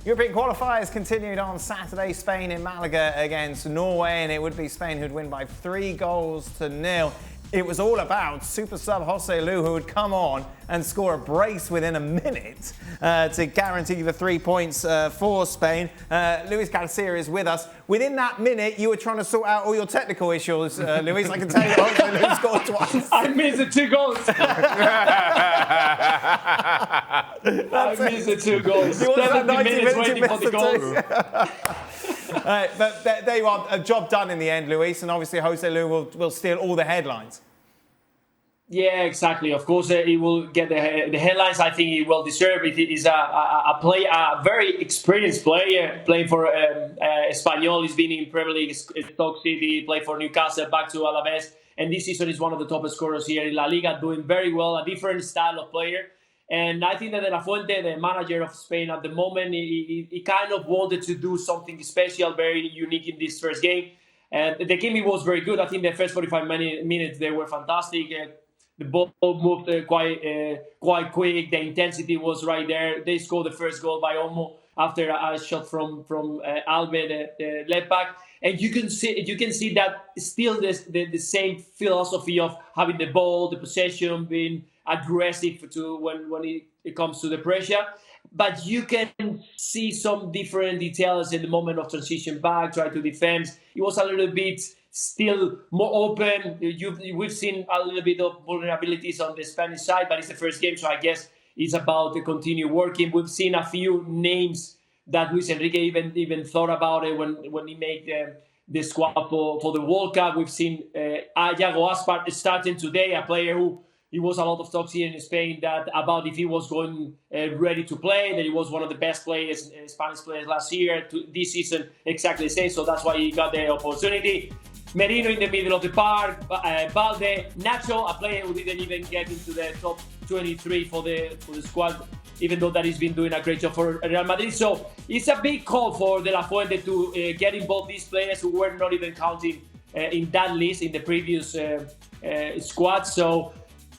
European qualifiers continued on Saturday. Spain in Malaga against Norway, and it would be Spain who'd win by 3-0. It was all about super sub Jose Lu, who would come on and score a brace within a minute to guarantee the 3 points for Spain. Luis Garcia is with us. Within that minute, you were trying to sort out all your technical issues, Luis. I can tell you, Jose Lu scored twice. I missed the 2 goals. I missed the 2 goals. 70 minutes waiting for the goals. But there you are, a job done in the end, Luis, and obviously Jose Lu will steal all the headlines. Yeah, exactly. Of course, he will get the headlines. I think he will deserve it. He's a very experienced player, playing for Espanyol. He's been in Premier League, Stoke City, played for Newcastle, back to Alaves. And this season is one of the top scorers here in La Liga, doing very well, a different style of player. And I think that De La Fuente, the manager of Spain at the moment, he kind of wanted to do something special, very unique in this first game. And the game was very good. I think the first 45 minutes, they were fantastic. The ball moved quite quick. The intensity was right there. They scored the first goal by Olmo after a shot from Albe, the left back. And you can see that still the same philosophy of having the ball, the possession, being aggressive when it comes to the pressure. But you can see some different details in the moment of transition back, try to defend. It was a little bit still more open. We've seen a little bit of vulnerabilities on the Spanish side, but it's the first game, so I guess it's about to continue working. We've seen a few names that Luis Enrique even thought about it when he made the squad for the World Cup. We've seen Iago Aspas starting today, a player who it was a lot of talks here in Spain about if he was going ready to play, that he was one of the best players, Spanish players last year. This season, exactly the same, so that's why he got the opportunity. Merino in the middle of the park, Balde, Nacho, a player who didn't even get into the top 23 for the squad, even though that he's been doing a great job for Real Madrid. So it's a big call for De La Fuente to get involved these players who were not even counting in that list in the previous squad. So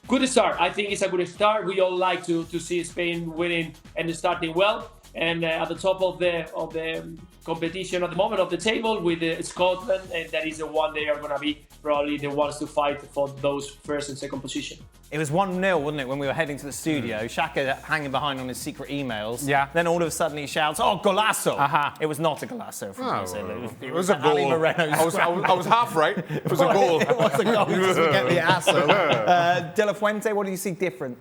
good start. I think it's a good start. We all like to see Spain winning and starting well. And at the top of the competition at the moment of the table with Scotland, and that is the one they are going to be probably the ones to fight for those first and second position. It was 1-0, wasn't it, when we were heading to the studio? Xhaka hanging behind on his secret emails. Yeah. Then all of a sudden he shouts, "Oh, golazo!" Uh-huh. It was not a golazo from Jose Lu. It was a goal. Ali Moreno's I was half right. It was a goal. It was a goal. Just forget the asso. De La Fuente, what do you see different?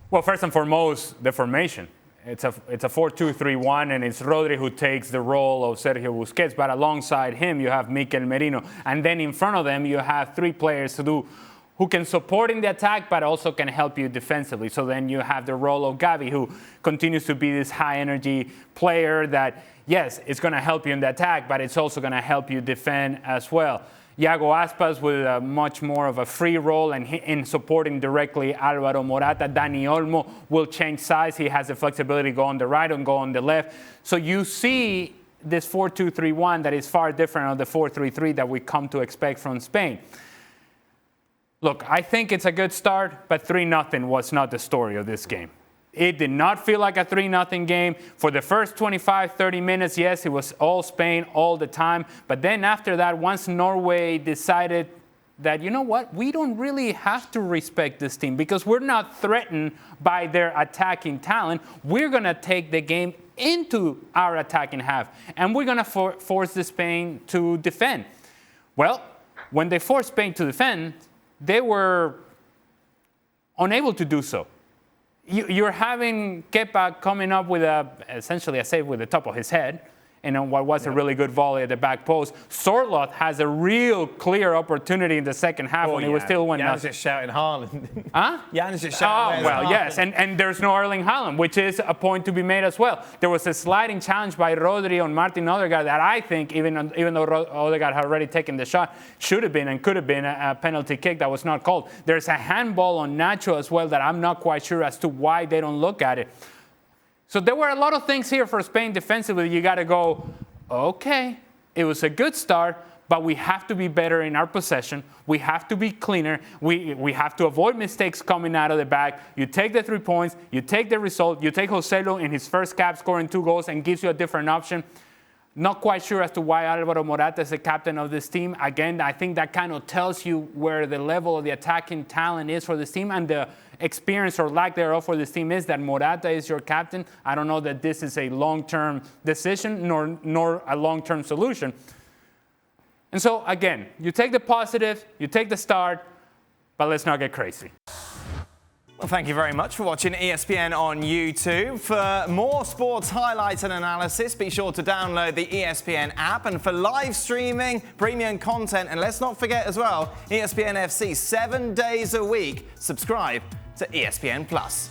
Well, first and foremost, the formation. It's a 4-2-3-1, and it's Rodri who takes the role of Sergio Busquets. But alongside him, you have Mikel Merino. And then in front of them, you have 3 players who can support in the attack, but also can help you defensively. So then you have the role of Gavi, who continues to be this high-energy player that, yes, it's going to help you in the attack, but it's also going to help you defend as well. Iago Aspas with much more of a free role and in supporting directly Alvaro Morata. Dani Olmo will change sides. He has the flexibility to go on the right and go on the left. So you see this 4-2-3-1 that is far different of the 4-3-3 that we come to expect from Spain. Look, I think it's a good start, but 3-0 was not the story of this game. It did not feel like a 3-0 game. For the first 25, 30 minutes, yes, it was all Spain all the time. But then after that, once Norway decided that, you know what, we don't really have to respect this team because we're not threatened by their attacking talent. We're going to take the game into our attacking half, and we're going to force the Spain to defend. Well, when they forced Spain to defend, they were unable to do so. You're having Kepa coming up with essentially a save with the top of his head, and what was a really good volley at the back post. Sorloth has a real clear opportunity in the second half when he was still 1-0. Jan's just shouting Haaland. Huh? Jan's just shouting. Oh, well, yes, and there's no Erling Haaland, which is a point to be made as well. There was a sliding challenge by Rodri on Martin Odegaard that I think, even though Odegaard had already taken the shot, should have been and could have been a penalty kick that was not called. There's a handball on Nacho as well that I'm not quite sure as to why they don't look at it. So there were a lot of things here for Spain defensively. You got to go, okay, it was a good start, but we have to be better in our possession. We have to be cleaner. We have to avoid mistakes coming out of the back. You take the 3 points, you take the result, you take Joselu in his first cap scoring 2 goals and gives you a different option. Not quite sure as to why Alvaro Morata is the captain of this team. Again, I think that kind of tells you where the level of the attacking talent is for this team and the experience or lack thereof for this team is that Morata is your captain. I don't know that this is a long-term decision nor a long-term solution. And so, again, you take the positive, you take the start, but let's not get crazy. Well, thank you very much for watching ESPN on YouTube. For more sports highlights and analysis, be sure to download the ESPN app. And for live streaming, premium content, and let's not forget as well, ESPN FC 7 days a week. Subscribe to ESPN+.